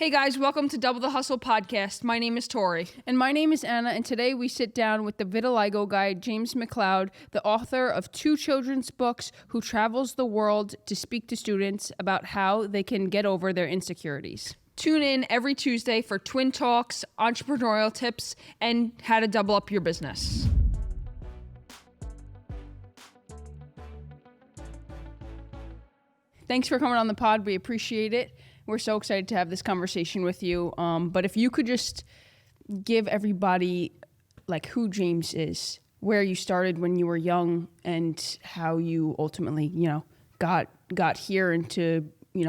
Hey guys, welcome to Double the Hustle podcast. My name is Tori. And my name is Anna, and today we sit down with the Vitiligo Guy, James McLeod, the author of 2 children's books, who travels the world to speak to students about how they can get over their insecurities. Tune in every Tuesday for twin talks, entrepreneurial tips, and how to double up your business. Thanks for coming on the pod. We appreciate it. We're so excited to have this conversation with you. But if you could just give everybody like who James is, where you started when you were young, and how you ultimately, got here into,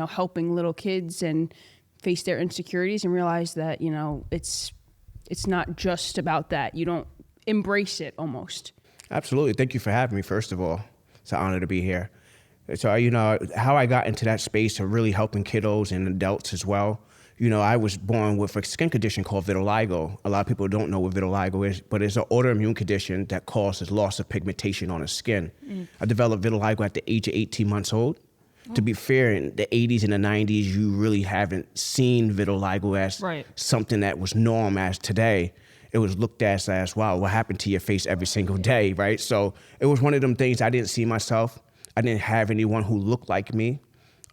helping little kids and face their insecurities and realize that, it's not just about that. You don't embrace it almost. Absolutely. Thank you for having me, first of all. It's an honor to be here. So, how I got into that space of really helping kiddos and adults as well. I was born with a skin condition called vitiligo. A lot of people don't know what vitiligo is, but it's an autoimmune condition that causes loss of pigmentation on the skin. I developed vitiligo at the age of 18 months old. To be fair, in the 80s and the 90s, you really haven't seen vitiligo as something that was norm as today. It was looked at as, wow, what happened to your face every single day, right? So it was one of them things I didn't see myself. I didn't have anyone who looked like me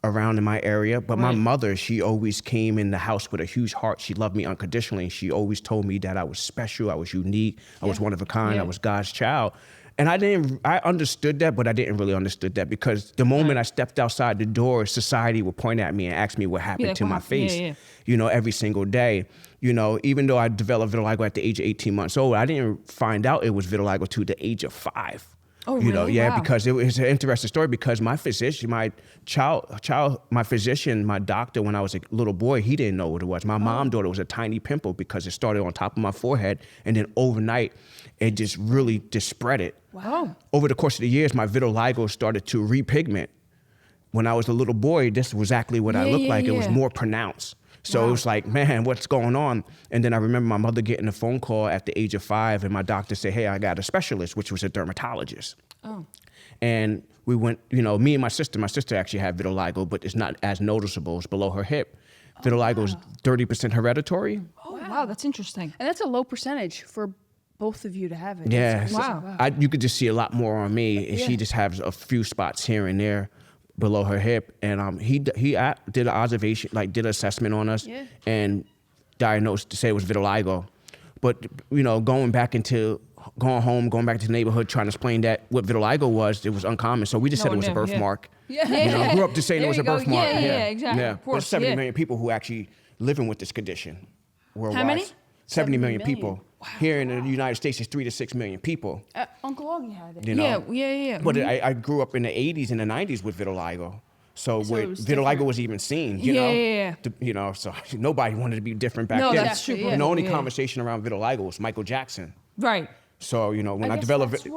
around in my area, but my mother, she always came in the house with a huge heart. She loved me unconditionally. She always told me that I was special, I was unique, I was one of a kind, I was God's child. And I understood that, but I didn't really understood that, because the moment I stepped outside the door, society would point at me and ask me what happened to my face, every single day. Even though I developed vitiligo at the age of 18 months old, I didn't find out it was vitiligo to the age of 5. Oh, really? Wow. Because it was an interesting story, because my physician, my doctor, when I was a little boy, he didn't know what it was. My mom thought it was a tiny pimple because it started on top of my forehead, and then overnight, it just really spread it. Wow. Over the course of the years, my vitiligo started to repigment. When I was a little boy, this was exactly what I looked like. It was more pronounced. So it was like, man, what's going on? And then I remember my mother getting a phone call at the age of 5, and my doctor said, hey, I got a specialist, which was a dermatologist. Oh. And we went, me and my sister actually had vitiligo, but it's not as noticeable. It's below her hip. Vitiligo is 30% hereditary. Oh, wow, that's interesting. And that's a low percentage for both of you to have it. Yeah. Wow. You could just see a lot more on me. And she just has a few spots here and there below her hip, and he did an observation, did an assessment on us, and diagnosed to say it was vitiligo. But going back into the neighborhood, trying to explain that what vitiligo was, it was uncommon. So we just said it was a birthmark. I grew up just saying it was a birthmark. Yeah, exactly. Yeah. There's 70 million people who actually living with this condition worldwide. How many? 70 million people. Wow. Here in the United States, it's 3 to 6 million people. Uncle Augie had it. Yeah. But I grew up in the 80s and the 90s with vitiligo. So where vitiligo was even seen, so nobody wanted to be different back then. No, that's true. And the only conversation around vitiligo was Michael Jackson. Right. So, when I developed it,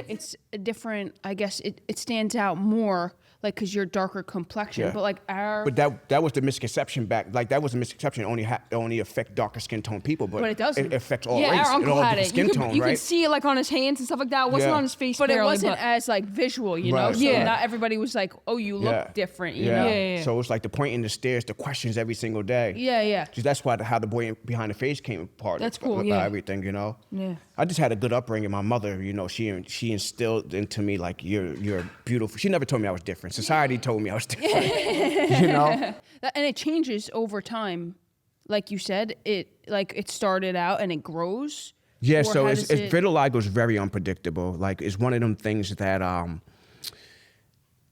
it's a different, I guess it stands out more, because you're darker complexion, but But that was the misconception that was a misconception, only affect darker skin tone people, but it doesn't. It affects all race our and uncle all had different it. skin tone, You right? could see it on his hands and stuff like that. It wasn't on his face, but barely, it wasn't as visual, Right. So not everybody was like, oh, you look different, you know? Yeah. So it's like the pointing the stares, the questions every single day. Yeah. So that's how the boy behind the face came apart. That's cool, Everything, Yeah. I just had a good upbringing. My mother, she instilled into me you're beautiful. She never told me I was different. Society told me I was different. And it changes over time. Like you said, it started out and it grows. Yeah, so vitiligo is very unpredictable. It's one of them things that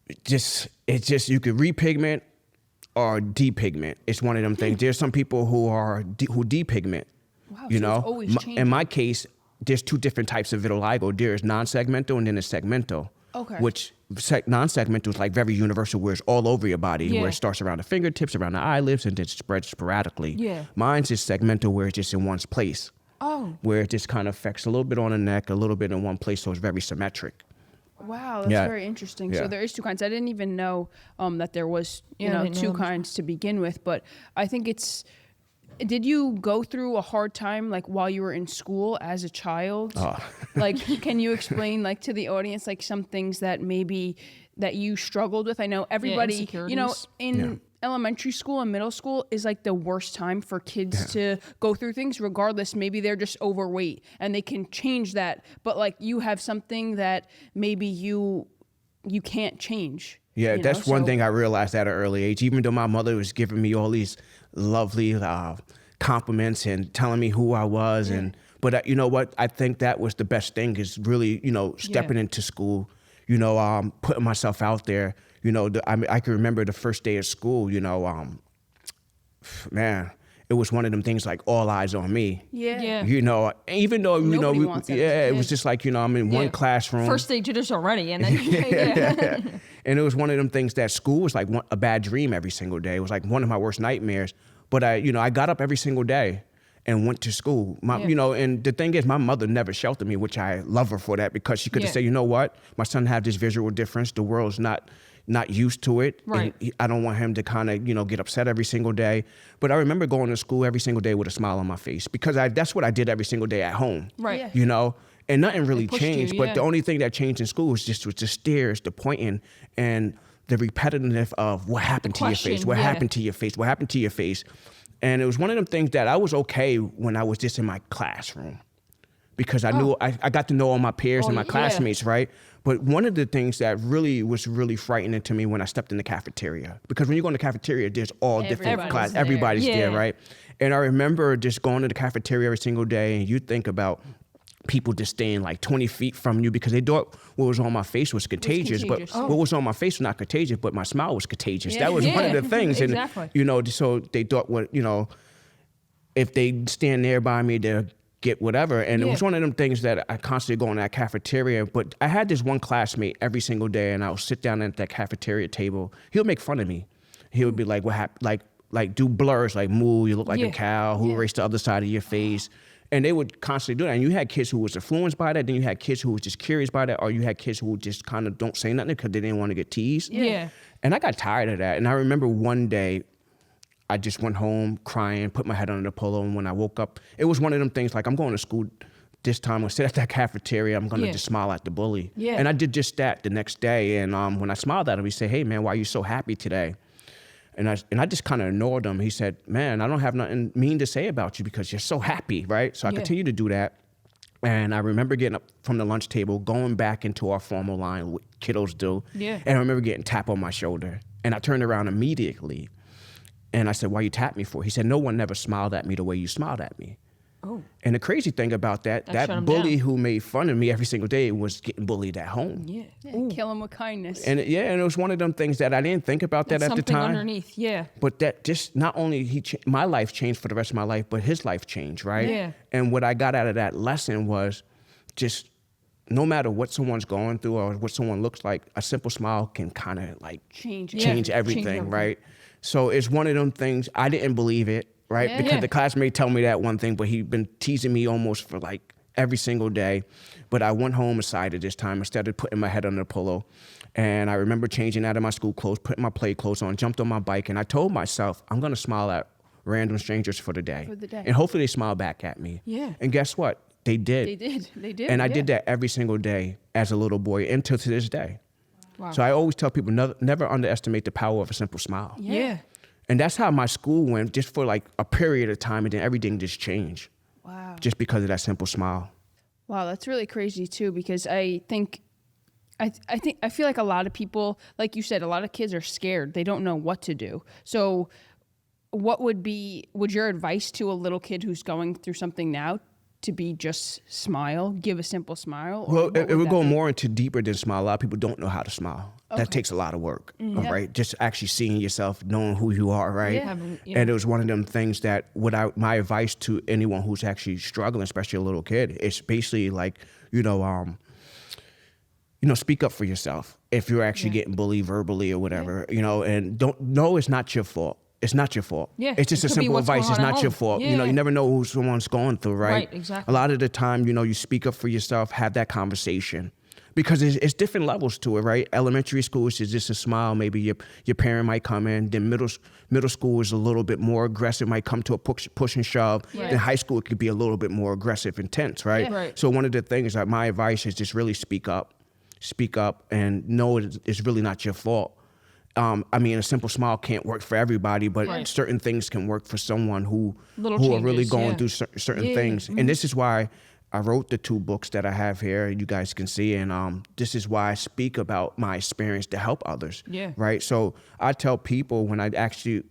you could repigment or depigment. It's one of them things. There's some people who depigment. Wow, so it's always changing. In my case, there's 2 different types of vitiligo. There's non-segmental and then there's segmental. Okay. Which non-segmental is very universal, where it's all over your body, where it starts around the fingertips, around the eyelids, and then spreads sporadically. Yeah. Mine's is segmental, where it's just in one place. Oh. Where it just kind of affects a little bit on the neck, a little bit in one place, so it's very symmetric. Wow, that's very interesting. So there is 2 kinds. I didn't even know that there was 2 kinds to begin with, but I think it's. Did you go through a hard time while you were in school as a child? Can you explain to the audience some things that maybe that you struggled with? I know everybody, elementary school and middle school is like the worst time for kids to go through things regardless. Maybe they're just overweight and they can change that. But like you have something that maybe you can't change. Yeah, you that's know? one So- thing I realized at an early age. Even though my mother was giving me all these lovely compliments and telling me who I was, but you know what? I think that was the best thing is really, stepping into school, putting myself out there. I can remember the first day of school. Man, it was one of them things like all eyes on me. Yeah. Even though Nobody wants that as a it was just like I'm in one classroom. First day jitters already, and then And it was one of them things that school was like a bad dream every single day. It was like one of my worst nightmares. But I got up every single day and went to school. And the thing is, my mother never sheltered me, which I love her for that, because she could have said, you know what, my son have this visual difference. The world's not used to it. Right. And I don't want him to kind of, get upset every single day. But I remember going to school every single day with a smile on my face, because that's what I did every single day at home. Right. Yeah. And nothing really pushed you, changed. But yeah. the only thing that changed in school was the stares, the pointing, and the repetitiveness of what happened to your face, question, what yeah. happened to your face, what happened to your face. And it was one of them things that I was okay when I was just in my classroom, because I knew I got to know all my peers and my yeah. classmates, right? But one of the things that was really frightening to me when I stepped in the cafeteria, because when you go in the cafeteria, there's all different Everybody's classes, there. everybody's there, Yeah. right? And I remember just going to the cafeteria every single day, and you think about people just staying like 20 feet from you because they thought what was on my face was contagious, contagious. but what was on my face was not contagious, but my smile was contagious. Yeah. That was one of Yeah, the things. exactly. And, so they thought if they stand nearby me, they'll get whatever. And it was one of them things that I constantly go in that cafeteria. But I had this one classmate every single day, and I would sit down at that cafeteria table. He'll make fun of me. He would be like, what happened? Like do blurs, like moo, you look like a cow, who erased the other side of your face. And they would constantly do that. And you had kids who was influenced by that. Then you had kids who was just curious by that. Or you had kids who just kind of don't say nothing because they didn't want to get teased. Yeah. And I got tired of that. And I remember one day, I just went home crying, put my head under the pillow. And when I woke up, it was one of them things like, I'm going to school this time. I'm going to sit at that cafeteria. I'm going to just smile at the bully. Yeah. And I did just that the next day. And when I smiled at him, he said, hey, man, why are you so happy today? And I just kind of ignored him. He said, man, I don't have nothing mean to say about you because you're so happy, right? So I continued to do that. And I remember getting up from the lunch table, going back into our formal line, what kiddos do. Yeah. And I remember getting tapped on my shoulder. And I turned around immediately. And I said, why you tapped me for? He said, no one never smiled at me the way you smiled at me. Oh. And the crazy thing about shut that him bully down. who made fun of me every single day was getting bullied at home. Yeah. Kill him with kindness. And and it was one of them things that I didn't think about that at the Something time. underneath. Yeah. But that just not only my life changed for the rest of my life, but his life changed, right? Yeah. And what I got out of that lesson was just no matter what someone's going through or what someone looks like, a simple smile can kind of like Change. change Yeah, everything, change everything. right? So it's one of them things, I didn't believe it, right? Yeah. Because Yeah. the classmate told me that one thing, but he'd been teasing me almost for like every single day. But I went home excited this time instead of putting my head under the pillow. And I remember changing out of my school clothes, putting my play clothes on, jumped on my bike, and I told myself, I'm gonna smile at random strangers for the day. For the day. And hopefully they smile back at me. Yeah. And guess what? They did. They did. And I yeah. did that every single day as a little boy until to this day. Wow. So I always tell people never underestimate the power of a simple smile. Yeah. And that's how my school went, just for like a period of time, and then everything just changed Wow. just because of that simple smile. Wow, that's really crazy too, because I feel like a lot of people, like you said, a lot of kids are scared. They don't know what to do. So what would your advice to a little kid who's going through something now to be just smile, give a simple smile? Or Well, what it would that go be? more into deeper than smile. A lot of people don't know how to smile. That takes a lot of work, all right? Just actually seeing yourself, knowing who you are, right? Yeah. Having, And it was one of them things that my advice to anyone who's actually struggling, especially a little kid, is basically like, speak up for yourself if you're actually getting bullied verbally or whatever, and it's not your fault. It's not your fault. Yeah, It's just it a could be simple what's advice. going It's on at not your home. fault. Yeah. You never know who someone's going through, right? Right, exactly. A lot of the time, you speak up for yourself, have that conversation. Because it's different levels to it, right? Elementary school is just a smile. Maybe your parent might come in. Then middle school is a little bit more aggressive, might come to a push and shove. Right. Then high school, it could be a little bit more aggressive, intense, right? Yeah. Right. So one of the things that my advice is just really speak up and know it's really not your fault. I mean, a simple smile can't work for everybody, but certain things can work for someone who are really going through certain things. And this is why I wrote the 2 books that I have here, you guys can see, and this is why I speak about my experience to help others. Right? So I tell people when I actually,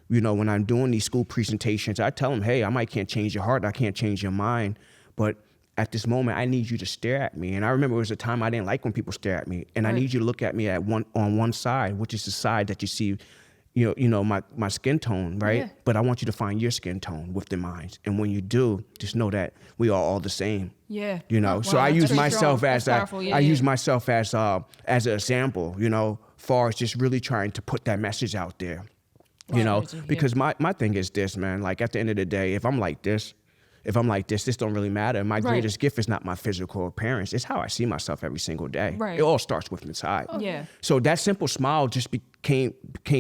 when I'm doing these school presentations, I tell them, hey, I might can't change your heart, I can't change your mind, but at this moment, I need you to stare at me. And I remember it was a time I didn't like when people stare at me. And I need you to look at me on one side, which is the side that you see, my skin tone, right? Yeah. But I want you to find your skin tone with their minds. And when you do, just know that we are all the same. Yeah. So I use myself as use myself as an example, far as just really trying to put that message out there. Because my thing is this, man, like at the end of the day, if I'm like this, this don't really matter. My greatest gift is not my physical appearance. It's how I see myself every single day. It all starts with inside. So that simple smile just became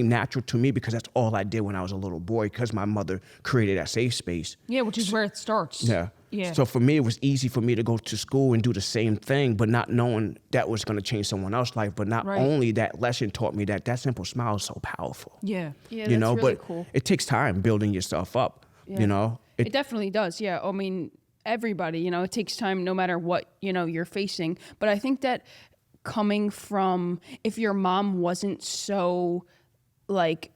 natural to me because that's all I did when I was a little boy because my mother created that safe space. Yeah, which is where it starts. Yeah. So for me, it was easy for me to go to school and do the same thing, but not knowing that was going to change someone else's life. But not only that lesson taught me that simple smile is so powerful. Yeah, that's really but cool. It takes time building yourself up, It definitely does. Yeah. I mean, everybody, it takes time no matter what, you're facing. But I think that coming from, if your mom wasn't so like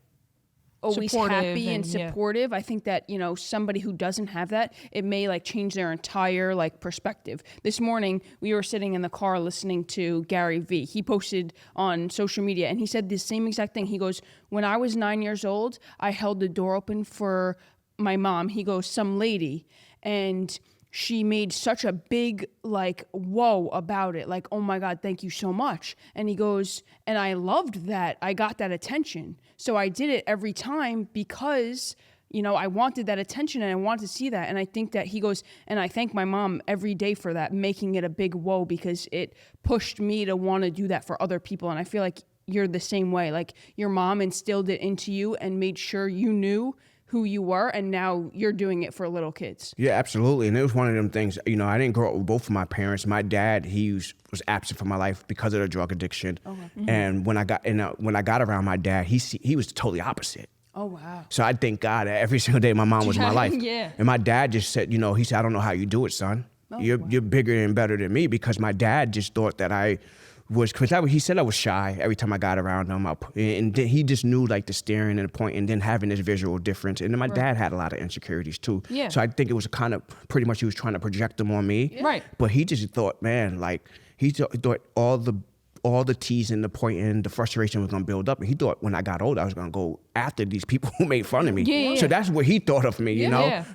always supportive happy and supportive, I think that, somebody who doesn't have that, it may like change their entire like perspective. This morning we were sitting in the car listening to Gary Vee. He posted on social media and he said the same exact thing. He goes, when I was 9 years old, I held the door open for my mom. He goes, some lady, and she made such a big like whoa about it, like, oh my God, thank you so much. And he goes, and I loved that I got that attention, so I did it every time because I wanted that attention and I wanted to see that. And I think that he goes, and I thank my mom every day for that, making it a big whoa, because it pushed me to want to do that for other people. And I feel like you're the same way, like your mom instilled it into you and made sure you knew who you were, and now you're doing it for little kids. Yeah, absolutely. And it was one of them things, I didn't grow up with both of my parents. My dad, he was absent from my life because of the drug addiction. And when I got around my dad, he was totally opposite. Oh, wow. So I thank God that every single day my mom was in my life. And my dad just said, he said, I don't know how you do it, son. You're bigger and better than me, because my dad just thought that I was, because he said I was shy every time I got around him, and then he just knew like the staring and the point, and then having this visual difference. And then my dad had a lot of insecurities too. So I think it was kind of pretty much he was trying to project them on me. But he just thought, man, like he thought all the teasing, the pointing, the frustration was gonna build up, and he thought when I got older I was gonna go after these people who made fun of me. So that's what he thought of me,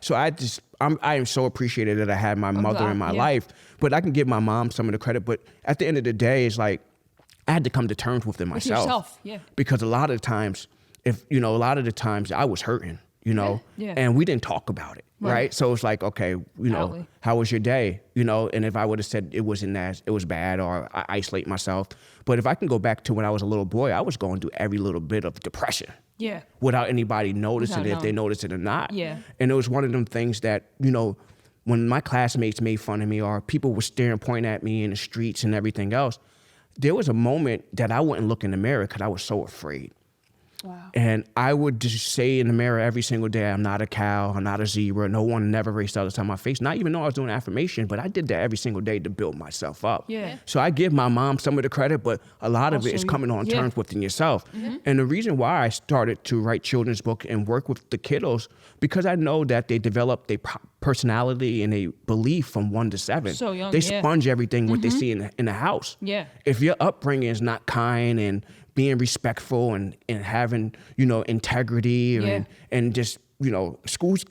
So I am so appreciated that I had my mother in my life, but I can give my mom some of the credit. But at the end of the day, it's like I had to come to terms with it myself. Because a lot of the times, I was hurting, and we didn't talk about it, right? So it's like, okay, how was your day? And if I would have said it wasn't as, it was bad, or I isolate myself. But if I can go back to when I was a little boy, I was going through every little bit of depression. Without anybody noticing it, if they noticed it or not. And it was one of them things that, when my classmates made fun of me, or people were staring, pointing at me in the streets and everything else, there was a moment that I wouldn't look in the mirror because I was so afraid. Wow. And I would just say in the mirror every single day, I'm not a cow, I'm not a zebra. No one never raced out of my face. Not even though I was doing affirmation, but I did that every single day to build myself up. So I give my mom some of the credit, but a lot of it is coming on terms within yourself. And the reason why I started to write children's book and work with the kiddos, because I know that they develop their personality and a belief from 1 to 7. So young, they sponge everything what they see in the house. If your upbringing is not kind and being respectful and having, integrity and just, schools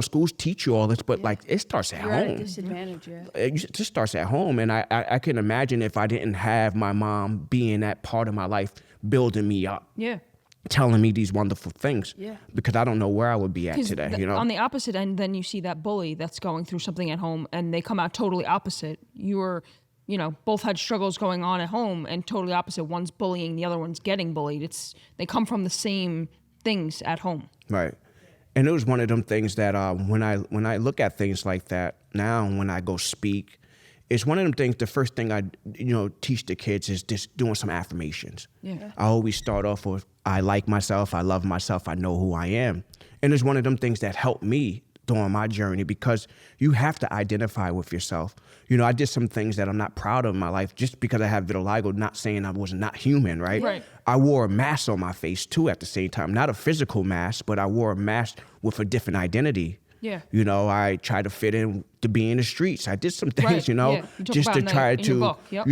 schools teach you all this, but like it starts at You're home. at a disadvantage, It just starts at home. And I can imagine if I didn't have my mom being that part of my life, building me up. Telling me these wonderful things, because I don't know where I would be at today. On the opposite end, then you see that bully that's going through something at home, and they come out totally opposite. You were, both had struggles going on at home, and totally opposite. One's bullying, the other one's getting bullied. They come from the same things at home. Right, and it was one of them things that when I look at things like that now, when I go speak, it's one of them things, the first thing I, teach the kids is just doing some affirmations. Yeah. I always start off with, I like myself, I love myself, I know who I am. And it's one of them things that helped me during my journey, because you have to identify with yourself. I did some things that I'm not proud of in my life just because I have vitiligo, not saying I was not human, right? Right. I wore a mask on my face too at the same time, not a physical mask, but I wore a mask with a different identity. Yeah. I tried to fit in to be in the streets. I did some things, Right. Yeah. You talk just about to in try in your book. Yep.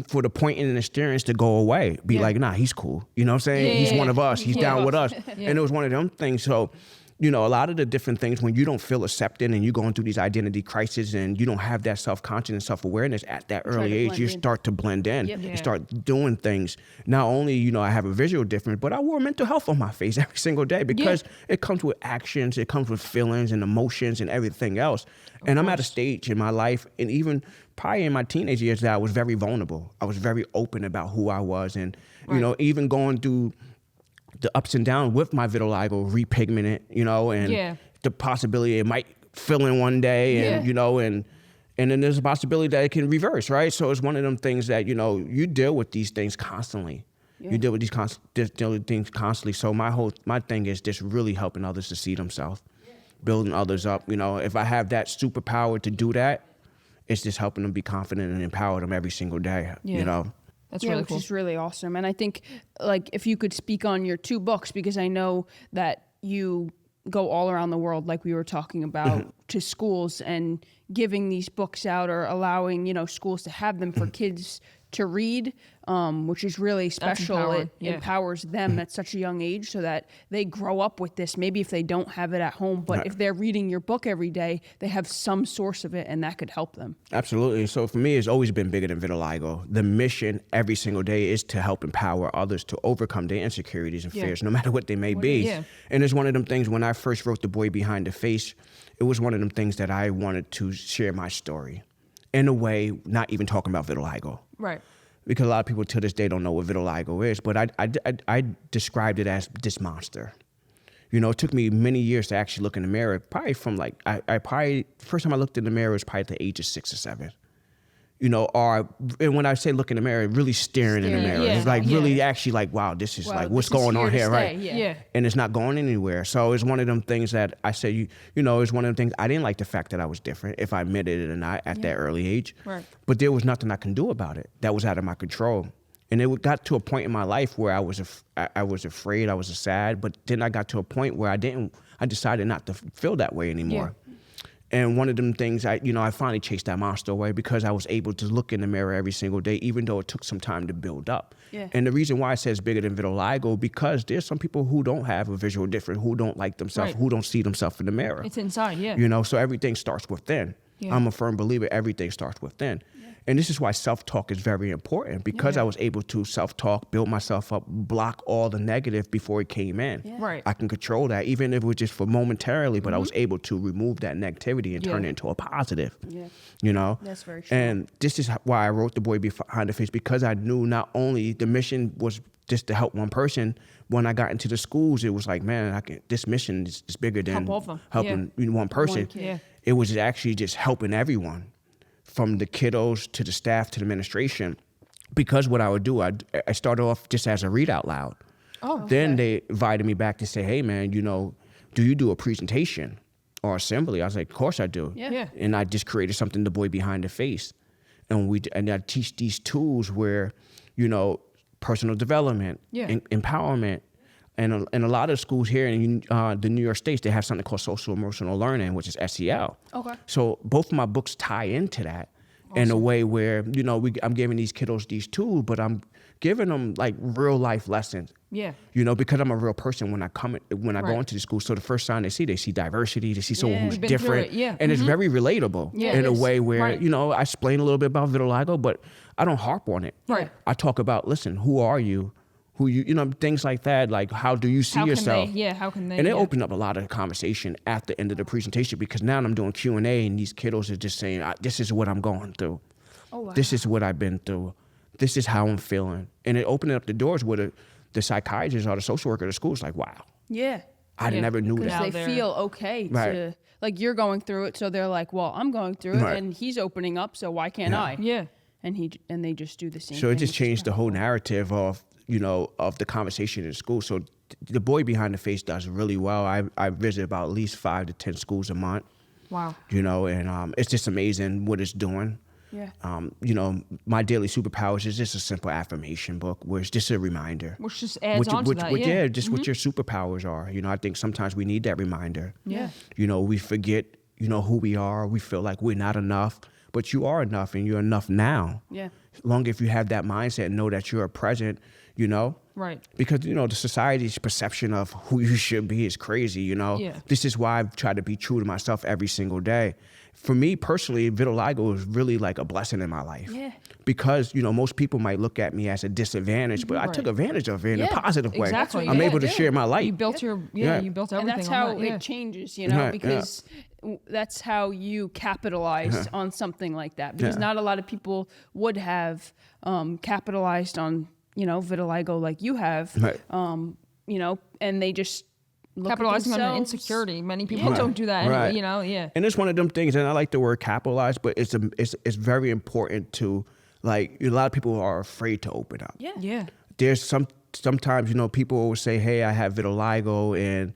for the point in the experience to go away. Be Yeah. like, nah, he's cool. You know what I'm saying? Yeah, He's yeah, one of us. He's yeah. down with us. Yeah. And it was one of them things. So, a lot of the different things, when you don't feel accepted and you're going through these identity crises and you don't have that self-conscious and self-awareness at that early to age, blend you in. start to blend in. Yep. Yeah. You start doing things. Not only, I have a visual difference, but I wore mental health on my face every single day because it comes with actions, it comes with feelings and emotions and everything else. And I'm at a stage in my life, and even probably in my teenage years, that I was very vulnerable. I was very open about who I was. And, even going through the ups and downs with my vitiligo, repigmented, and the possibility it might fill in one day, and and then there's a possibility that it can reverse, right? So it's one of them things that you deal with these things constantly. Yeah. You deal with these things constantly. So my thing is just really helping others to see themselves, building others up. If I have that superpower to do that, it's just helping them be confident and empower them every single day. Yeah. That's really which cool. is really awesome. And I think, if you could speak on your 2 books, because I know that you go all around the world, like we were talking about, to schools and giving these books out, or allowing, schools to have them for kids to read, which is really special. empowering, It empowers them at such a young age so that they grow up with this. Maybe if they don't have it at home, but if they're reading your book every day, they have some source of it, and that could help them. Absolutely. So for me, it's always been bigger than vitiligo. The mission every single day is to help empower others to overcome their insecurities and fears, no matter what they may be. Yeah. And it's one of them things, when I first wrote The Boy Behind the Face, it was one of them things that I wanted to share my story in a way, not even talking about vitiligo. Right. Because a lot of people to this day don't know what vitiligo is, but I described it as this monster. It took me many years to actually look in the mirror. Probably from first time I looked in the mirror was probably at the age of 6 or 7. And when I say look in the mirror, really staring in the mirror. yeah, It's really actually wow, this is what's going on here, right? Yeah. And it's not going anywhere. So it's one of them things that I say, it's one of them things, I didn't like the fact that I was different, if I admitted it or not at that early age. Right. But there was nothing I can do about it. That was out of my control. And it got to a point in my life where I was afraid, I was sad, but then I got to a point where I decided not to feel that way anymore. Yeah. And one of them things, I finally chased that monster away because I was able to look in the mirror every single day, even though it took some time to build up. Yeah. And the reason why I say it's bigger than vitiligo, because there's some people who don't have a visual difference, who don't like themselves, Right. who don't see themselves in the mirror. It's inside, yeah. So everything starts within. Yeah. I'm a firm believer everything starts within. And this is why self-talk is very important, because I was able to self-talk, build myself up, block all the negative before it came in. Yeah. Right. I can control that, even if it was just for momentarily, but I was able to remove that negativity and turn it into a positive. Yeah. That's very true. And this is why I wrote The Boy Behind the Face, because I knew not only the mission was just to help one person. When I got into the schools, it was like, man, this mission is bigger than Help all of them. helping one person. One kid. Yeah. It was actually just helping everyone, from the kiddos to the staff to the administration. Because what I would do, I started off just as a read out loud. Oh. Then they invited me back to say, hey man, do you do a presentation or assembly? I was like, of course I do. Yeah. And I just created something, The Boy Behind the Face. And I teach these tools where, personal development, empowerment. And a lot of schools here in the New York States, they have something called social emotional learning, which is SEL. Okay. So both of my books tie into that in a way where, I'm giving these kiddos these tools, but I'm giving them like real life lessons. Yeah. Because I'm a real person when I go into the school. So the first time they see diversity, they see someone who's You've been through different. it, yeah. And it's very relatable Yeah, in it a is. way where, Right. I explain a little bit about vitiligo, but I don't harp on it. Right. I talk about, listen, who are you? Things like that, like how do you see yourself? How can they? And it opened up a lot of conversation at the end of the presentation, because now I'm doing Q&A and these kiddos are just saying, this is what I'm going through. Oh, wow. This is what I've been through. This is how I'm feeling. And it opened up the doors where the psychiatrist or the social worker at the school is like, wow. Yeah. I never knew Because that. they they're- feel okay Right. to, like, you're going through it, so they're like, well, I'm going through it, Right. and he's opening up, so why can't I? Yeah. And they just do the same So thing. it just which is changed the whole narrative of, you know, of the conversation in school. So the boy behind the face does really well. I visit about at least 5 to 10 schools a month, Wow. you know, and it's just amazing what it's doing. Yeah. You know, my daily superpowers is just a simple affirmation book where it's just a reminder. Which just adds on to that, what yeah. just what your superpowers are. You know, I think sometimes we need that reminder. Yeah. You know, we forget, you know, who we are. We feel like we're not enough, but you are enough, and you're enough now. Yeah. Long if you have that mindset and know that you're present, you know. Right. Because, you know, the society's perception of who you should be is crazy, you know. Yeah. This is why I've tried to be true to myself every single day. For me personally, vitiligo is really like a blessing in my life. Yeah. Because, you know, most people might look at me as a disadvantage, but I Right. took advantage of it in a Yeah, positive way. exactly. I'm Yeah, able to do. share my light. You built your Yeah. you built And everything that's on how that. Yeah. it changes, you know, Right, yeah. because that's how you capitalize on something like that. Because Yeah. not a lot of people would have capitalized on, you know, vitiligo like you have, Right. you know, and they just look Capitalizing at on an themselves. insecurity. Many people Right. don't do that. Right. You know, yeah. And it's one of them things, and I like the word capitalize, but it's very important to, like, a lot of people are afraid to open up. Yeah. Yeah. There's sometimes, you know, people will say, hey, I have vitiligo,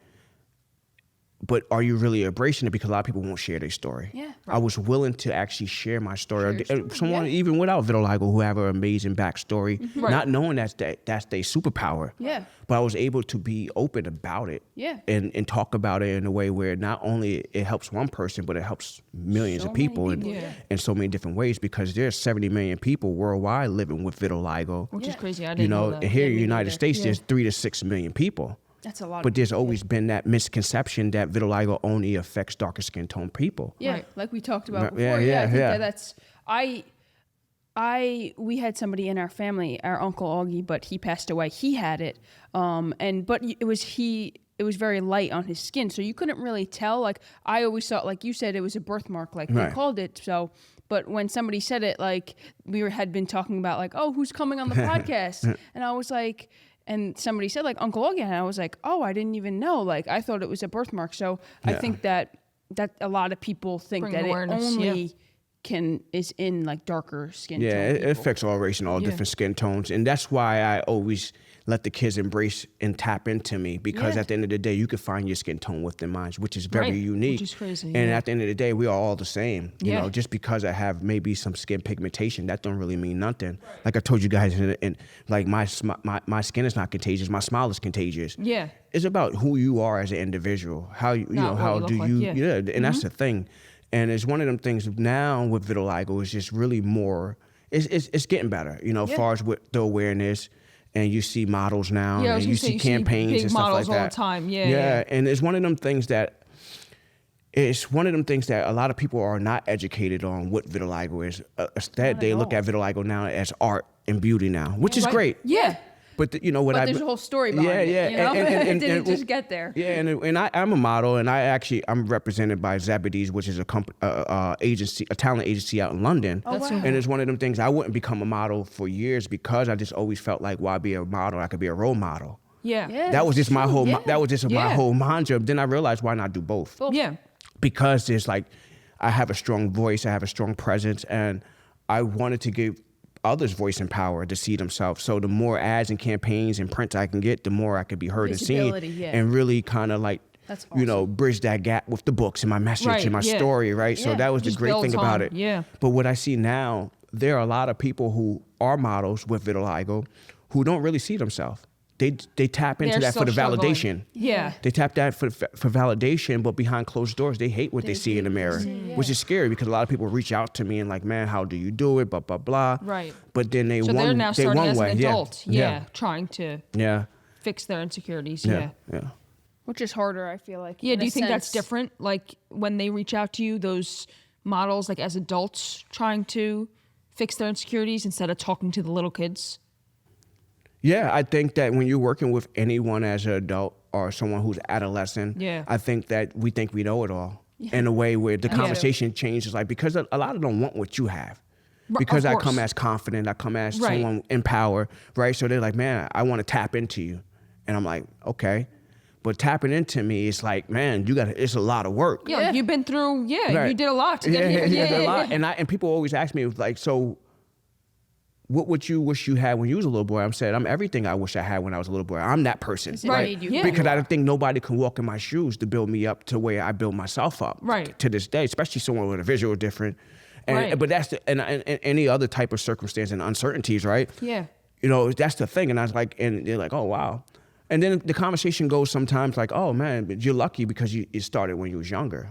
but are you really embracing it? Because a lot of people won't share their story. Yeah. I was willing to actually share my story. Share your story, Someone yeah. even without vitiligo who have an amazing backstory, Right. not knowing that's their superpower. Yeah. But I was able to be open about it. Yeah. And talk about it in a way where not only it helps one person, but it helps millions So of many people, people, in, yeah. in so many different ways, because there's 70 million people worldwide living with vitiligo. Which is Yeah. crazy. I You didn't know know, that. and here in me the United neither. States, Yeah. there's 3 to 6 million people. That's a lot. But there's of always been that misconception that vitiligo only affects darker skin tone people. Yeah, Right. like we talked about Right, before. yeah, Yeah, I think yeah. that's we had somebody in our family, our uncle Augie, but he passed away. He had it, but it was very light on his skin, so you couldn't really tell. Like I always thought, like you said, it was a birthmark, like Right. they called it. So, but when somebody said it, like had been talking about, like, oh, who's coming on the podcast, and I was like. And somebody said, like, Uncle Augie, and I was like, oh, I didn't even know. Like, I thought it was a birthmark. So I Yeah. think that a lot of people think Bring that awareness, it only yeah. is in like darker skin Yeah, tone it people. affects all race and all Yeah. different skin tones. And that's why I always let the kids embrace and tap into me, because Yeah. at the end of the day, you can find your skin tone within mine, which is very Right, unique. which is crazy, And yeah. at the end of the day, we are all the same. You Yeah. know, just because I have maybe some skin pigmentation, that don't really mean nothing. Like I told you guys, and like my skin is not contagious. My smile is contagious. Yeah. It's about who you are as an individual. How you Not know what how you look do like, you yeah. Mm-hmm. and that's the thing. And it's one of them things now with vitiligo is just really more. It's getting better, you know, as Yeah. far as with the awareness. And you see models now, Yeah, I was and gonna you say, see you see campaigns big and stuff models like all that the time. Yeah, yeah. and it's one of them things that. It's one of them things that a lot of people are not educated on what vitiligo is. Instead, they look at vitiligo now as art and beauty now, which is Right. great. Yeah. But you know what But I there's a whole story behind it. You know? It didn't just get there. Yeah, and I'm a model, and I'm represented by Zebedee's, which is a talent agency out in London. Oh, wow. And it's one of them things. I wouldn't become a model for years because I just always felt like, why be a model? I could be a role model. Yeah. Yeah. That was just my true, whole. yeah. That was just my Yeah. whole mantra. Then I realized, why not do both? Yeah. Because there's like, I have a strong voice, I have a strong presence, and I wanted to give others voice and power to see themselves. So the more ads and campaigns and prints I can get, the more I could be heard and Visibility, seen, yeah. and really kind of like, That's you know, bridge that gap with the books and my message Right, and my yeah. story, right? So Yeah. that was the Just great thing builds about on, it. yeah. But what I see now, there are a lot of people who are models with vitiligo who don't really see themselves. They tap into They're that for still the struggling. validation. Yeah. They tap that for validation, but behind closed doors, they hate what they see in the mirror, which is scary because a lot of people reach out to me and like, man, how do you do it? Blah, blah, blah. Right. But then they So they're now starting one as way. an adult. Yeah. Yeah. Trying to Yeah. fix their insecurities. Yeah. Yeah. Yeah. Which is harder, I feel like. Yeah, in do a you think that's sense. different? Like when they reach out to you, those models, like as adults trying to fix their insecurities instead of talking to the little kids? Yeah, I think that when you're working with anyone as an adult or someone who's adolescent, Yeah. I think that we think we know it all in a way where the conversation changes, like because a lot of them want what you have. Because I come course. as confident, I come as Right. someone in power, right? So they're like, man, I want to tap into you. And I'm like, okay. But tapping into me, it's like, man, it's a lot of work. Yeah, like you've been through. Yeah, Right. you did a lot to get here. Yeah, a lot. And people always ask me, like, so what would you wish you had when you was a little boy? I'm saying I'm everything I wish I had when I was a little boy. I'm that person, Right. Made you Yeah. Because I don't think nobody can walk in my shoes to build me up to where I build myself up. Right. To this day, especially someone with a visual different. And, Right. But that's and any other type of circumstance and uncertainties, right? Yeah. You know, that's the thing. And I was like, and they're like, oh, wow. And then the conversation goes sometimes like, oh, man, but you're lucky because it started when you was younger.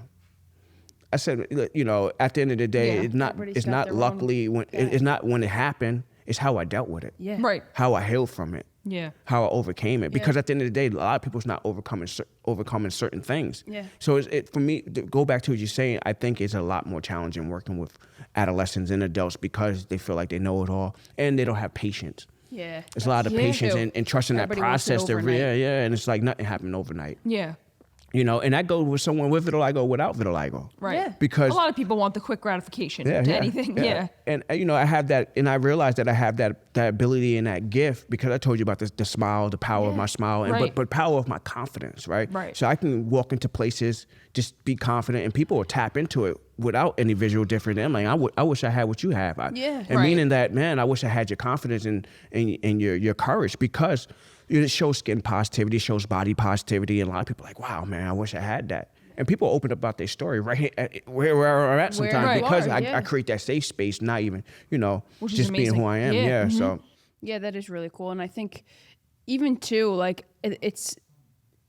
I said, you know, at the end of the day, Yeah. Everybody's it's got not their own luckily when it's not when it happened. It's how I dealt with it. Yeah. Right. How I healed from it. Yeah. How I overcame it. Because at the end of the day, a lot of people's not overcoming certain things. Yeah. So for me, to go back to what you're saying, I think it's a lot more challenging working with adolescents and adults because they feel like they know it all and they don't have patience. Yeah. It's a lot of Yeah. patience True. and trusting Everybody that wants it process. overnight. Yeah, and it's like nothing happened overnight. Yeah. You know, and that goes with someone with vitiligo, without vitiligo. Right. Yeah. Because a lot of people want the quick gratification to anything. Yeah. And you know, I have that, and I realized that I have that ability and that gift because I told you about the smile, the power of my smile, and Right. but power of my confidence, right? Right. So I can walk into places, just be confident, and people will tap into it without any visual difference. I'm like, I wish I had what you have. Yeah. And Right. meaning that, man, I wish I had your confidence and your courage because it shows skin positivity, it shows body positivity, and a lot of people are like, wow, man, I wish I had that. And people open up about their story right here where I'm at sometimes Where you because are, I yeah. create that safe space, not even, you know, Which is just being amazing. who I am. Yeah. Yeah. Mhm. So Yeah, that is really cool. And I think even too, like it's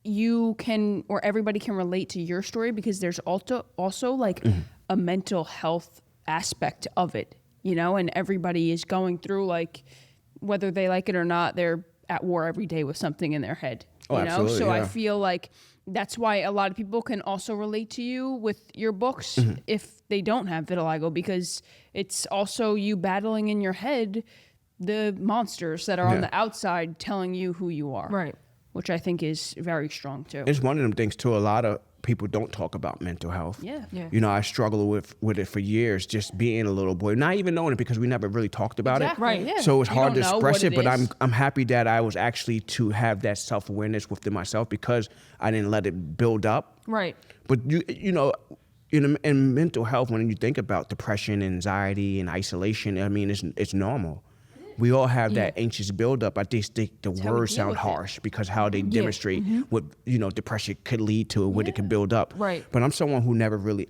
you can or everybody can relate to your story because there's also like a mental health aspect of it, you know, and everybody is going through like whether they like it or not, they're at war every day with something in their head. Oh, You know? absolutely, So I yeah. feel like that's why a lot of people can also relate to you with your books if they don't have vitiligo because it's also you battling in your head the monsters that are on Yeah. the outside telling you who you are. Right. Which I think is very strong too. it's one of them things too. A lot of people don't talk about mental health. Yeah. Yeah. You know, I struggled with it for years, just being a little boy, not even knowing it because we never really talked about Exactly, it. Right. yeah. So it's You hard to don't know express what it, but is. I'm happy that I was actually to have that self-awareness within myself because I didn't let it build up. Right. But you know, in mental health, when you think about depression, anxiety, and isolation, I mean, it's normal. We all have that anxious buildup. I just think the how we words deal sound with it. harsh because how they demonstrate what depression could lead to, what it could build up. Right. But I'm someone who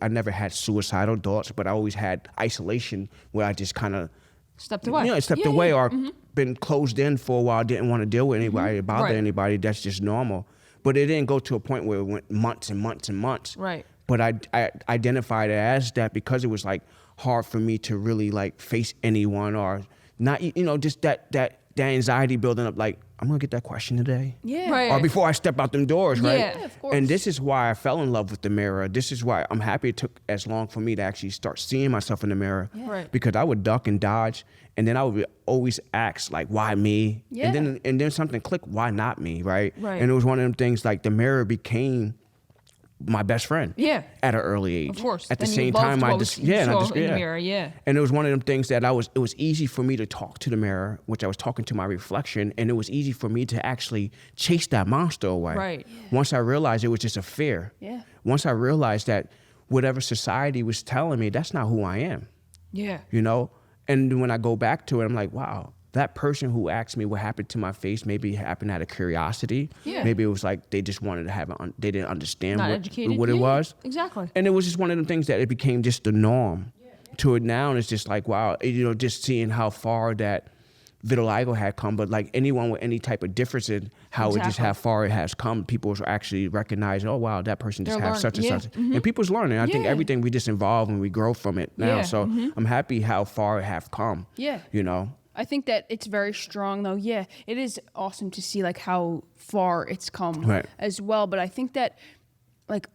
I never had suicidal thoughts, but I always had isolation where I just kind of Stepped away. stepped away or been closed in for a while, didn't want to deal with anybody, bother Right. anybody. That's just normal. But it didn't go to a point where it went months and months and months. Right. But I identified it as that because it was like hard for me to really like face anyone or not, just that anxiety building up. Like, I'm gonna get that question today. Yeah. Right. Or before I step out them doors, right? Yeah, of course. And this is why I fell in love with the mirror. This is why I'm happy it took as long for me to actually start seeing myself in the mirror. Right. Because I would duck and dodge, and then I would always ask like, "Why me?" Yeah. And then something clicked. Why not me? Right. Right. And it was one of them things like the mirror became my best friend. Yeah. At an early age. Of course. At the Then you same loved time, what I was- just you and I saw just in the mirror, yeah. And it was one of them things that it was easy for me to talk to the mirror, which I was talking to my reflection, and it was easy for me to actually chase that monster away. Right. Once I realized it was just a fear. Yeah. Once I realized that whatever society was telling me, that's not who I am. Yeah. And when I go back to it, I'm like, wow, that person who asked me what happened to my face maybe happened out of curiosity. Yeah. Maybe it was like they just wanted to have they didn't understand Not educated. what it Yeah, was. Exactly. And it was just one of them things that it became just the norm. To it now, and it's just like, wow, just seeing how far that vitiligo had come. But like anyone with any type of difference in how it just Exactly. how far it has come, people are actually recognizing, oh wow, that person just They're has such and learning. such. Yeah. And people's learning. I think Yeah. everything we just evolve and we grow from it now. Yeah. So I'm happy how far it have come. Yeah. I think that it's very strong though. Yeah, it is awesome to see like how far it's come Right. as well. But I think that like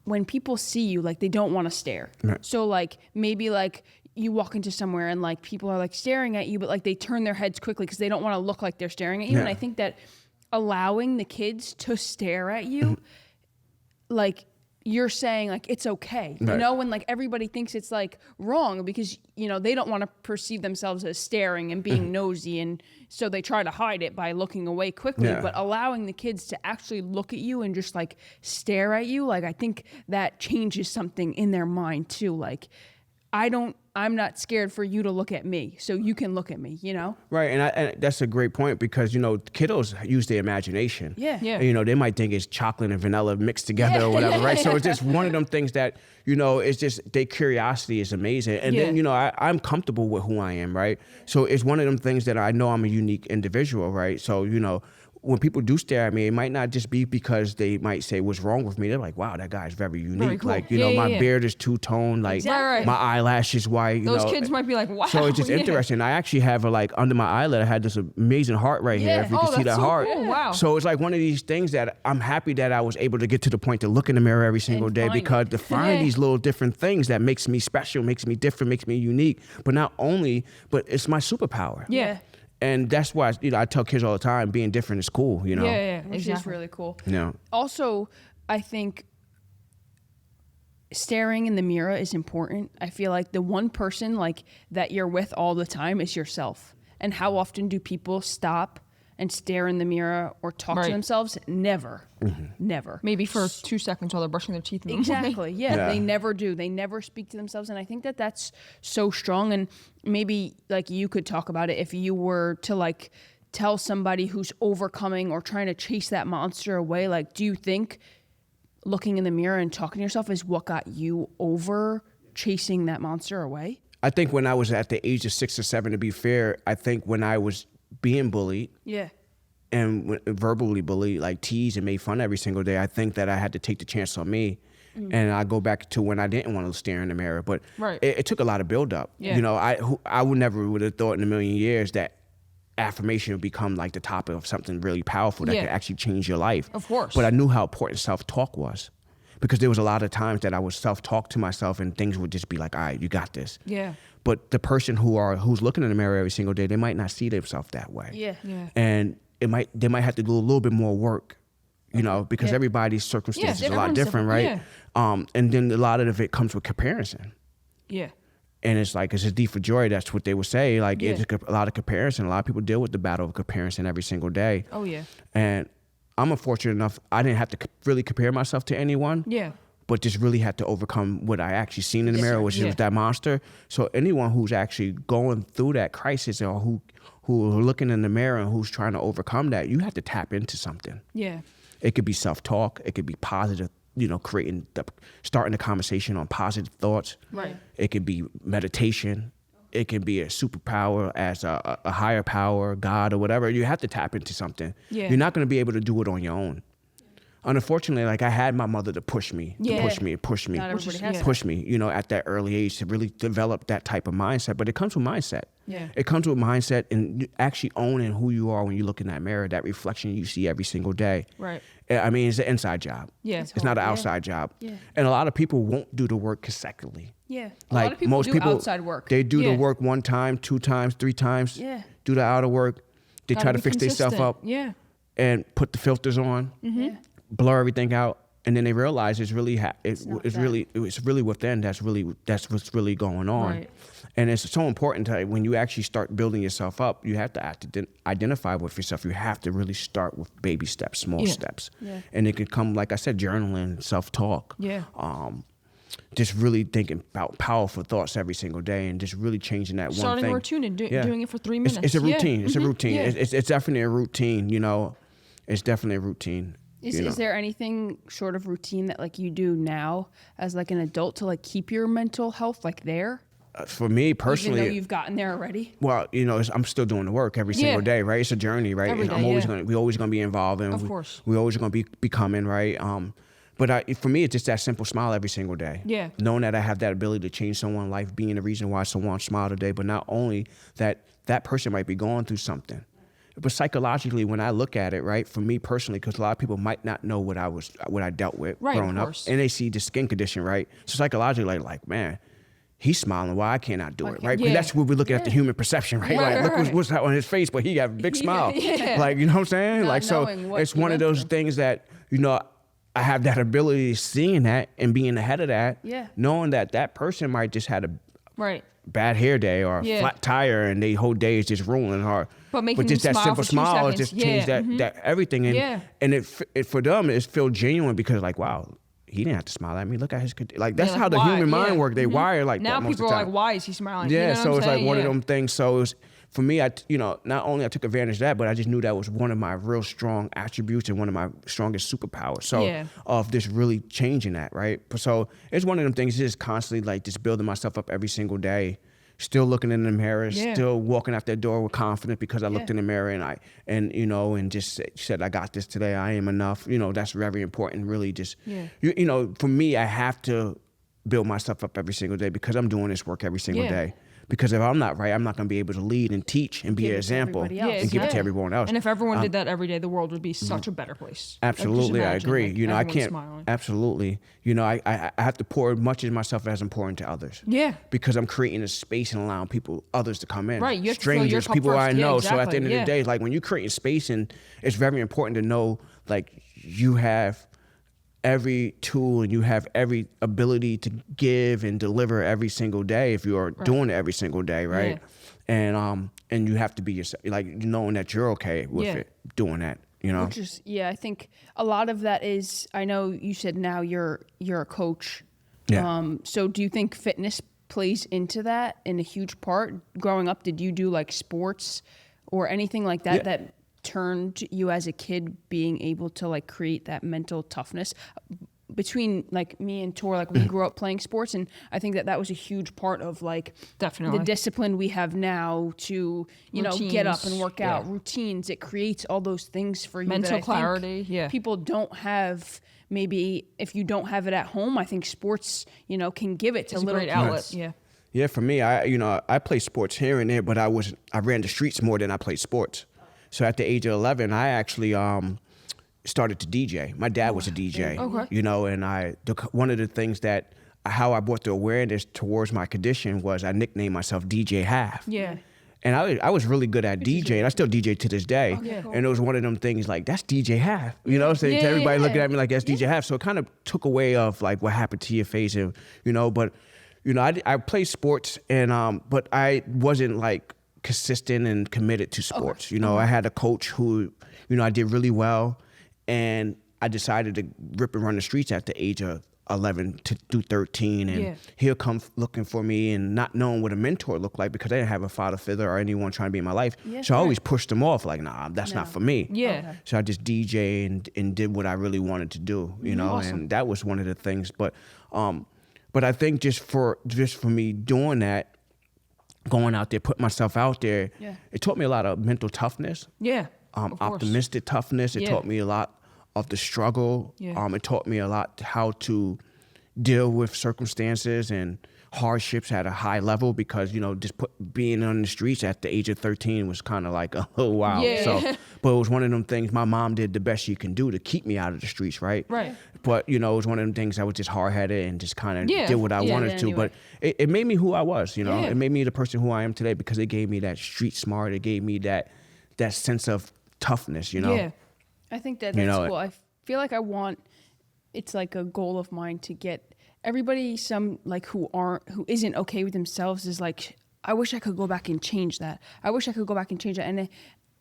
when people see you, like they don't want to stare. Right. So like maybe like you walk into somewhere and like people are like staring at you, but like they turn their heads quickly because they don't want to look like they're staring at you. Yeah. And I think that allowing the kids to stare at you, like you're saying like it's okay, you Right. know, when like everybody thinks it's like wrong because, you know, they don't want to perceive themselves as staring and being nosy, and so they try to hide it by looking away quickly. Yeah. But allowing the kids to actually look at you and just like stare at you, like I think that changes something in their mind too. Like I'm not scared for you to look at me, so you can look at me, you know? Right, and that's a great point because, you know, kiddos use their imagination. Yeah. Yeah. And, you know, they might think it's chocolate and vanilla mixed together or whatever, right? So it's just one of them things that, you know, it's just their curiosity is amazing. And then, you know, I'm comfortable with who I am, right? So it's one of them things that I know I'm a unique individual, right? So, you know, when people do stare at me, it might not just be because they might say what's wrong with me. They're like, wow, that guy's very unique. Very cool. Like, you Yeah, know, yeah, my yeah. beard is two-tone, like Exactly. my eyelash is white. You Those know. kids might be like, wow. So it's just yeah. interesting. I actually have like under my eyelid, I had this amazing heart right here. Yeah. If you Oh, can see that's that so heart. cool. Wow. So it's like one of these things that I'm happy that I was able to get to the point to look in the mirror every single And day, find because it. to find Yeah. these little different things that makes me special, makes me different, makes me unique. But not only, but it's my superpower. Yeah. And that's why, you know, I tell kids all the time, being different is cool, you know? Yeah, Which exactly. is really cool. You know? Also, I think staring in the mirror is important. I feel like the one person like that you're with all the time is yourself. And how often do people stop and stare in the mirror or talk to Right. themselves? Never. Never. Maybe for 2 seconds while they're brushing their teeth. In the morning. Exactly. Yeah, Yeah. they never do. They never speak to themselves, and I think that that's so strong. And maybe like you could talk about it if you were to like tell somebody who's overcoming or trying to chase that monster away. Like, do you think looking in the mirror and talking to yourself is what got you over chasing that monster away? I think when I was at the age of 6 or 7, to be fair, I think when I was being bullied, Yeah. and verbally bullied, like teased and made fun every single day, I think that I had to take the chance on me. And I go back to when I didn't want to stare in the mirror, but Right. it took a lot of build up. Yeah. You know, I would never would have thought in a million years that affirmation would become like the topic of something really powerful that Yeah. could actually change your life. Of course. But I knew how important self-talk was, because there was a lot of times that I would self-talk to myself and things would just be like, all right, you got this. Yeah. But the person who's looking in the mirror every single day, they might not see themselves that way. Yeah. Yeah. And they might have to do a little bit more work, you know, because Yeah. everybody's circumstances Yeah, are a lot everyone's different, different, right? And then a lot of it comes with comparison. Yeah. And it's like, it's a deep for joy. That's what they would say. Like, Yeah. it's a lot of comparison. A lot of people deal with the battle of comparison every single day. Oh, yeah. And I'm unfortunate enough, I didn't have to really compare myself to anyone. Yeah. But just really had to overcome what I actually seen in the mirror, which Yeah. is that monster. So anyone who's actually going through that crisis, or who are looking in the mirror and who's trying to overcome that, you have to tap into something. Yeah. It could be self-talk. It could be positive, you know, starting the conversation on positive thoughts. Right. It could be meditation. It can be a superpower as a higher power, God or whatever. You have to tap into something. Yeah. You're not going to be able to do it on your own. Unfortunately, like, I had my mother to push me, Yeah. to push me, push me, Not everybody is- has yeah. that. push me, you know, at that early age to really develop that type of mindset. But it comes with mindset. Yeah. It comes with mindset and actually owning who you are when you look in that mirror, that reflection you see every single day. Right. I mean, it's an inside job. Yeah. It's not an Yeah. outside job. Yeah. And a lot of people won't do the work consecutively. Yeah. Like, A lot of people most do people, outside work. they do Yeah. the work 1 time, 2 times, 3 times. Yeah. Do the outer work. They Gotta try to be fix themselves consistent. up Yeah. and put the filters on, Yeah. blur everything out, and then they realize it's really it's not really within. That's what's really going on. Right. And it's so important to, when you actually start building yourself up, you have to identify with yourself. You have to really start with baby steps, small Yeah. steps, Yeah. and it could come, like I said, journaling, self-talk. Yeah. Just really thinking about powerful thoughts every single day, and just really changing that one Starting thing. a routine and Yeah. doing it for 3 minutes. It's a Yeah. routine. It's a Mhm. routine. Yeah. It's definitely a routine. You know, it's definitely a routine. Is you know. there anything sort of routine that like you do now as like an adult to like keep your mental health like there? For me Even personally, though you've gotten there already? well, you know, I'm still doing the work every single Yeah. day, right? It's a journey, right? Every And day, yeah. we're always gonna be involved, and Of course. we always gonna be becoming, right? But for me, it's just that simple smile every single day. Yeah. Knowing that I have that ability to change someone's life, being the reason why someone smiled today, but not only that, that person might be going through something. But psychologically, when I look at it, right, for me personally, because a lot of people might not know what I dealt with Right, of growing up, course. and they see the skin condition, right? So psychologically, like, man, he's smiling. Why I cannot do it, right? Because Yeah. that's what we're looking at, the human perception, right? Right, Like, look right. what's on his face, but he got a big smile. Yeah. Like, you know what I'm saying? Not Like, so knowing what it's you one of went those through. things that, you know, I have that ability of seeing that and being ahead of that, Yeah. knowing that that person might just had a Right. bad hair day or a Yeah. flat tire and their whole day is just ruining her. But making just them that smile simple for 2 smile seconds. just Yeah. changed that everything. And, Yeah. and it for them, it feels genuine because like, wow, he didn't have to smile at me. Look at his, like, that's Yeah, how like, the why? human mind Yeah. works. They wire like Now that most people of the are time. like, why is he smiling? Yeah, You know so what it's I'm like saying? one of Yeah. them things. So it was, for me, not only I took advantage of that, but I just knew that was one of my real strong attributes and one of my strongest superpowers. So Yeah. of just really changing that, right? So it's one of them things, just constantly like just building myself up every single day, still looking in the mirror, Yeah. still walking out that door with confidence because I looked Yeah. in the mirror and just said, I got this today. I am enough. That's very important. Really just, Yeah. for me, I have to build myself up every single day because I'm doing this work every single Yeah. day. Because if I'm not right, I'm not going to be able to lead and teach and be Give an it to example everybody and else. give it to exactly. everyone else. And if everyone did that every day, the world would be such a better place. Like, just Absolutely, I imagine, agree. like, I everyone can't. smiling. Absolutely. I have to pour as much of myself as I'm pouring to others. Yeah. Because I'm creating a space and allowing others to come in. Right, you have to fill your Strangers, cup people I first. Yeah, know. So at the exactly, end of yeah. the day, like when you create space, and it's very important to know, like you have every tool and you have every ability to give and deliver every single day if you are doing it every single day, right? And you have to be yourself, like knowing that you're okay with Yeah. it, doing that. Which is, I think a lot of that is, I know you said now you're a coach. Yeah. So do you think fitness plays into that in a huge part? Growing up, did you do like sports or anything like that Yeah. that turned you as a kid being able to like create that mental toughness? Between like me and Tor, like we grew up playing sports, and I think that was a huge part of like Definitely. the discipline we have now to get up and Routines, work out, yeah. routines. It creates all those things for you. Mental that I think clarity, yeah. people don't have. Maybe if you don't have it at home, I think sports can give it to It's a little great kids. outlet. Yeah. Yeah, for me, I play sports here and there, but I ran the streets more than I played sports. So at the age of 11, I actually started to DJ. My dad was a DJ. Okay. And one of the things that how I brought the awareness towards my condition was I nicknamed myself DJ Half. Yeah. And I was really good at DJing. I still DJ to this day. Okay, cool. And it was one of them things like, that's DJ Half. So Yeah, to everybody yeah. looking at me like, that's DJ Half. So it kind of took away of like what happened to your face. And, but, I played sports but I wasn't like consistent and committed to sports. I had a coach who, I did really well. And I decided to rip and run the streets at the age of 11 to 13. And Yeah. he'll come looking for me and not knowing what a mentor looked like because I didn't have a father figure or anyone trying to be in my life. Yeah, so I sure. always pushed them off like, nah, that's not for me. Yeah. Okay. So I just DJ and did what I really wanted to do, Awesome. and that was one of the things. But I think just for me doing that, going out there, putting myself out there, Yeah. it taught me a lot of mental toughness. Yeah. Of course. Optimistic toughness. It Yeah. taught me a lot of the struggle. Yeah. It taught me a lot how to deal with circumstances and hardships at a high level because being on the streets at the age of 13 was kind of like oh wow. Yeah. So, but it was one of them things. My mom did the best she can do to keep me out of the streets, right? Right. But it was one of them things. I was just hard headed and just kind of Yeah. did what I Yeah, wanted yeah, to. anyway. But it made me who I was. Yeah. It made me the person who I am today because it gave me that street smart. It gave me that sense of toughness. Yeah. I think that's know, cool. I feel like it's like a goal of mine to get everybody who isn't okay with themselves is like, I wish I could go back and change that. I wish I could go back and change that. And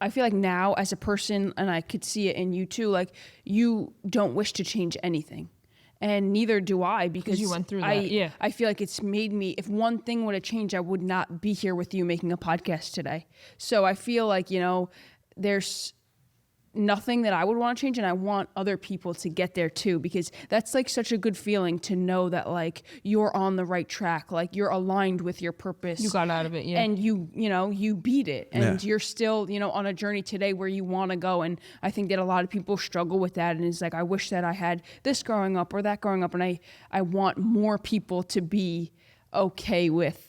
I feel like now as a person, and I could see it in you too, like you don't wish to change anything. And neither do I because you went through that, yeah. I feel like it's made me, if one thing would have changed, I would not be here with you making a podcast today. So I feel like, there's nothing that I would want to change, and I want other people to get there too, because that's like such a good feeling to know that like you're on the right track, like you're aligned with your purpose. You got out of it, yeah. And you beat it, and Yeah. you're still, on a journey today where you want to go. And I think that a lot of people struggle with that, and it's like, I wish that I had this growing up or that growing up, and I want more people to be okay with,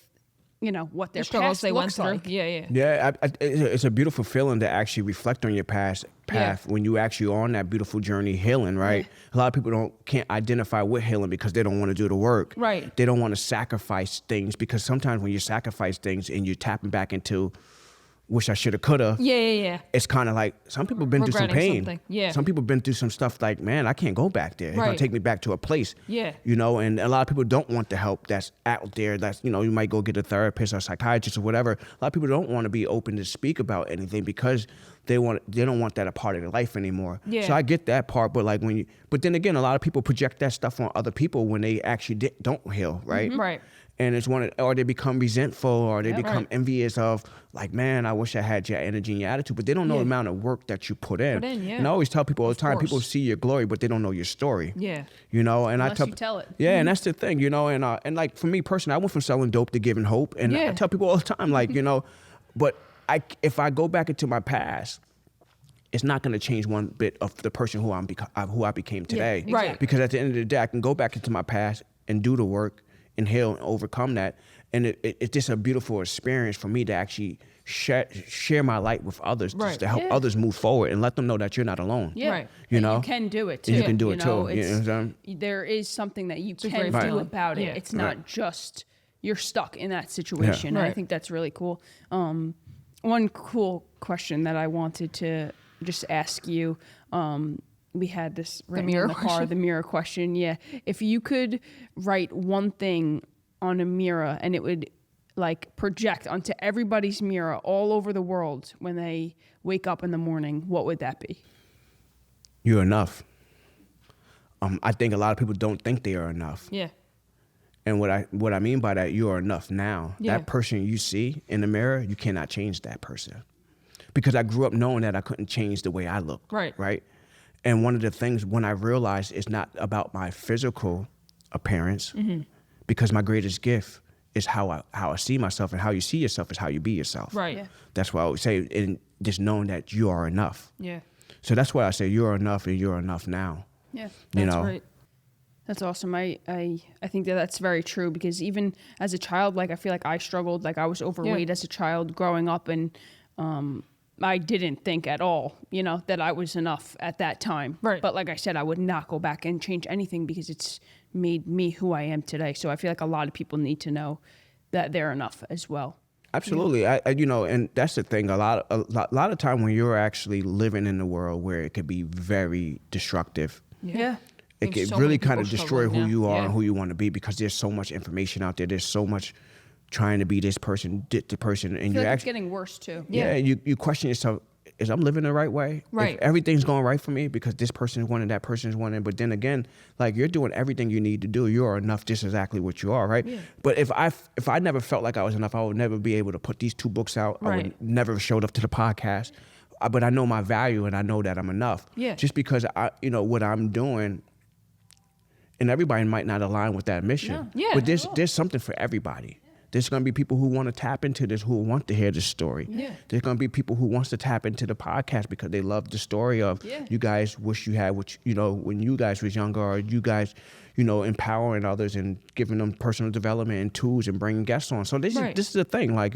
what their The struggles past they went looks through. like. Yeah. Yeah, it's a beautiful feeling to actually reflect on your past path Yeah. when you actually are on that beautiful journey healing, right? A lot of people can't identify with healing because they don't want to do the work. Right. They don't want to sacrifice things because sometimes when you sacrifice things and you're tapping back into wish I should have, could have. Yeah. It's kind of like some people have been through some Regretting pain. something. Yeah. Some people have been through some stuff like, man, I can't go back there. It's going Right. to take me back to a place. Yeah. You know, and a lot of people don't want the help that's out there. That's, you know, you might go get a therapist or a psychiatrist or whatever. A lot of people don't want to be open to speak about anything because they don't want that a part of their life anymore. Yeah. So I get that part, but like but then again, a lot of people project that stuff on other people when they actually don't heal, right? Right. And it's or they become resentful, or they become right. envious of, like, man, I wish I had your energy and your attitude. But they don't know the amount of work that you put in. yeah. And I always tell people all the time, course. people see your glory, but they don't know your story. Yeah. You know, and Unless you tell it. Yeah, and that's the thing, you know, and like for me personally, I went from selling dope to giving hope, and I Yeah. tell people all the time, like, you know, but if I go back into my past, it's not going to change one bit of the person who I became today. exactly. Right. Because at the end of the day, I can go back into my past and do the work and heal and overcome that. And it's just a beautiful experience for me to actually share my light with others, Right. just to help Yeah. others move forward and let them know that you're not alone. Yeah. Right. You And know? you can do it too. And you can do it too. know, You know what I'm saying? there is something that you a can great do feeling. about it. Yeah. It's not just you're stuck in that situation. Yeah. I Right. think that's really cool. One cool question that I wanted to just ask you. We had this written mirror in the car, question? the mirror question. Yeah. If you could write one thing on a mirror and it would like project onto everybody's mirror all over the world when they wake up in the morning, what would that be? You're enough. I think a lot of people don't think they are enough. Yeah. And what I mean by that, you are enough now. Yeah. That person you see in the mirror, you cannot change that person. Because I grew up knowing that I couldn't change the way I look. Right. Right. And one of the things when I realized it's not about my physical appearance, because my greatest gift is how I see myself, and how you see yourself is how you be yourself. Right. Yeah. That's why I would say, and just knowing that you are enough. Yeah. So that's why I say you're enough, and you're enough now. Yeah. You That's know. great. That's awesome. I think that that's very true, because even as a child, like I feel like I struggled, like I was overweight as a child growing up, and I didn't think at all, you know, that I was enough at that time. Right. But like I said, I would not go back and change anything because it's made me who I am today. So I feel like a lot of people need to know that they're enough as well. Absolutely. I you know, and that's the thing. A lot of time when you're actually living in the world where it could be very destructive, Yeah. it think could so really many kind people of destroy struggling who now. you are Yeah. and who you want to be, because there's so much information out there. There's so much trying to be this person, the person, and I you feel like it's actually getting worse too. yeah, you question yourself. Is I'm living the right way? Right. If everything's going right for me because this person is wanting, that person is wanting. But then again, like, you're doing everything you need to do. You are enough just exactly what you are, right? Yeah. But if I never felt like I was enough, I would never be able to put these 2 books out. I Right. would never have showed up to the podcast. But I know my value, and I know that I'm enough. Yeah. Just because what I'm doing, and everybody might not align with that mission. No. Yeah. But there's something for everybody. There's going to be people who want to tap into this, who want to hear this story. Yeah. There's going to be people who wants to tap into the podcast because they love the story of you guys wish you had what when you guys was younger, or you guys, empowering others and giving them personal development and tools and bringing guests on. So this is the thing, like,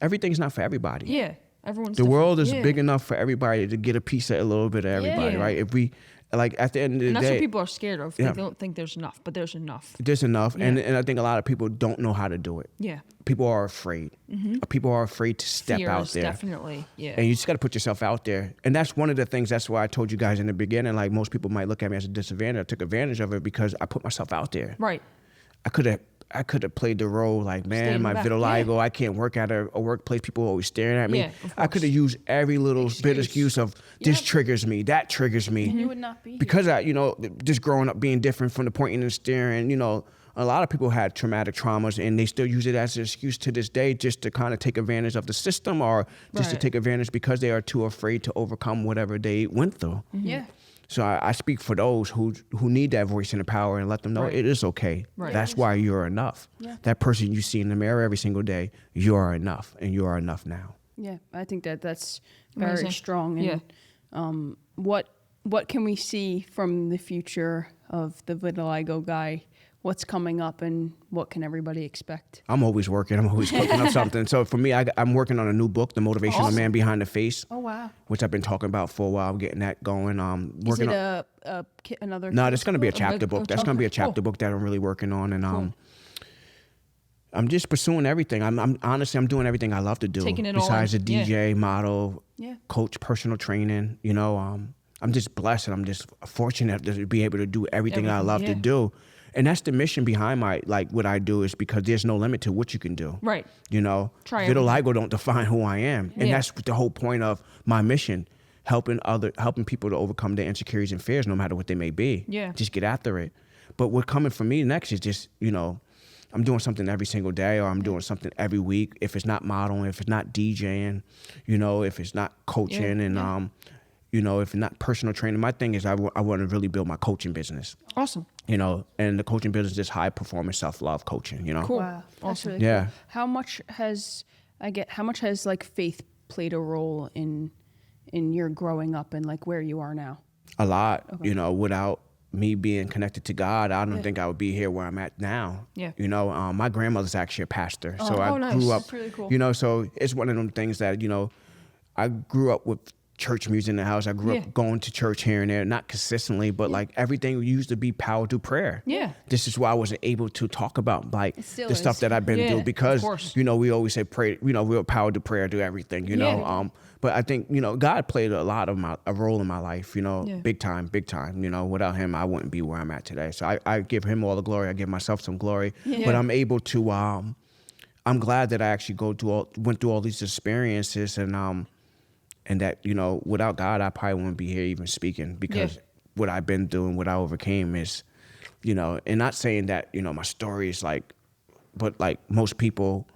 everything's not for everybody. Yeah. Everyone's The world is different. big enough for everybody to get a piece of a little bit of everybody, Yeah. right? If we, like, at the end of the And that's day, what people are scared of. Yeah. They don't think there's enough, but there's enough. there's enough. Yeah. And I think a lot of people don't know how to do it. Yeah. People are afraid. People are afraid to step Fear out is there. definitely. Yeah. And you just got to put yourself out there. And that's one of the things, that's why I told you guys in the beginning, like, most people might look at me as a disadvantage. I took advantage of it because I put myself out there. Right. I could have played the role like, Stay man, in my the back. vitiligo, I can't work at a workplace. People always staring at me. Yeah, of I could have used every little bit of excuse of this triggers me, that triggers me. You would not be here. Because just growing up being different from the pointing and staring, a lot of people had traumatic traumas, and they still use it as an excuse to this day, just to kind of take advantage of the system, or just to Right. take advantage because they are too afraid to overcome whatever they went through. Yeah. So I speak for those who need that voice and the power, and let them know Right. it is okay. Right. That's why you're enough. Yeah. That person you see in the mirror every single day, you are enough, and you are enough now. Yeah, I think that's very Amazing. strong. And what can we see from the future of the Vitiligo Guy? What's coming up, and what can everybody expect? I'm always working. I'm always cooking up something. So for me, I'm working on a new book, The Motivational Awesome. Man Behind the Face, Oh wow! which I've been talking about for a while, getting that going. Is Working it on. another? No, that's going to be a big- chapter book. That's going to be a chapter cool. book that I'm really working on, and I'm just pursuing everything. I'm honestly, I'm doing everything I love to do. Taking it all besides in. a DJ, model, Yeah. coach, personal training. You know, I'm just blessed and I'm just fortunate to be able to do everything I love to do. And that's the mission behind what I do, is because there's no limit to what you can do. Right. You know, Try vitiligo don't define who I am. And Yeah. that's the whole point of my mission, helping people to overcome their insecurities and fears, no matter what they may be. Yeah. Just get after it. But what coming for me next is just, you know, I'm doing something every single day, or I'm doing something every week. If it's not modeling, if it's not DJing, you know, if it's not coaching, and you know, if it's not personal training. My thing is I want to really build my coaching business. Awesome. You know, and the coaching business is high performance self-love coaching, you know. Cool. Wow, that's Awesome. really Yeah. cool. How much has like faith played a role in your growing up and like where you are now? A lot. You know, without me being connected to God, I don't think I would be here where I'm at now. Yeah. You know, my grandmother's actually a pastor, so I nice. grew up. That's really cool. You know, so it's one of them things that, you know, I grew up with church music in the house. I grew up going to church here and there, not consistently, but like everything used to be powered through prayer. Yeah. This is why I wasn't able to talk about like still the is. stuff that I've been Yeah, through, of because course. you know, we always say pray, you know, we're powered to prayer, do everything, you know. Yeah. But I think, you know, God played a role in my life, you know, Yeah. big time. You know, without him, I wouldn't be where I'm at today. So I give him all the glory. I give myself some glory. Yeah. But I'm able to, I'm glad that I actually went through all these experiences, and that, you know, without God, I probably wouldn't be here even speaking, because what I've been through and what I overcame is, you know, and not saying that, you know, my story is like, but like most people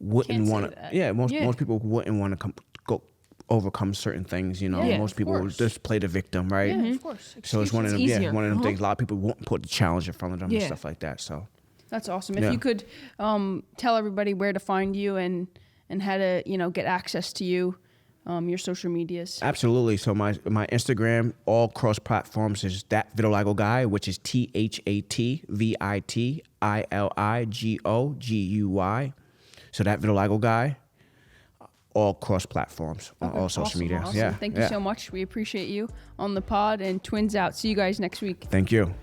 wouldn't Can't say want to, that. most people wouldn't want to go overcome certain things, you know. Yeah, Most of people course. just play the victim, right? Yeah, of course. So it's one of them, Excuses. Easier. one of them things. A lot of people won't put the challenge in front of them and Yeah. stuff like that. So That's awesome. Yeah. If you could tell everybody where to find you and how to, you know, get access to you, your social medias. absolutely. So my Instagram, all cross platforms, is that Vitiligo Guy, which is ThatVitiligoGuy. So that Vitiligo Guy, all cross platforms on all social media. Awesome. Yeah. Thank you so much. We appreciate you on the pod, and Twins out. See you guys next week. Thank you.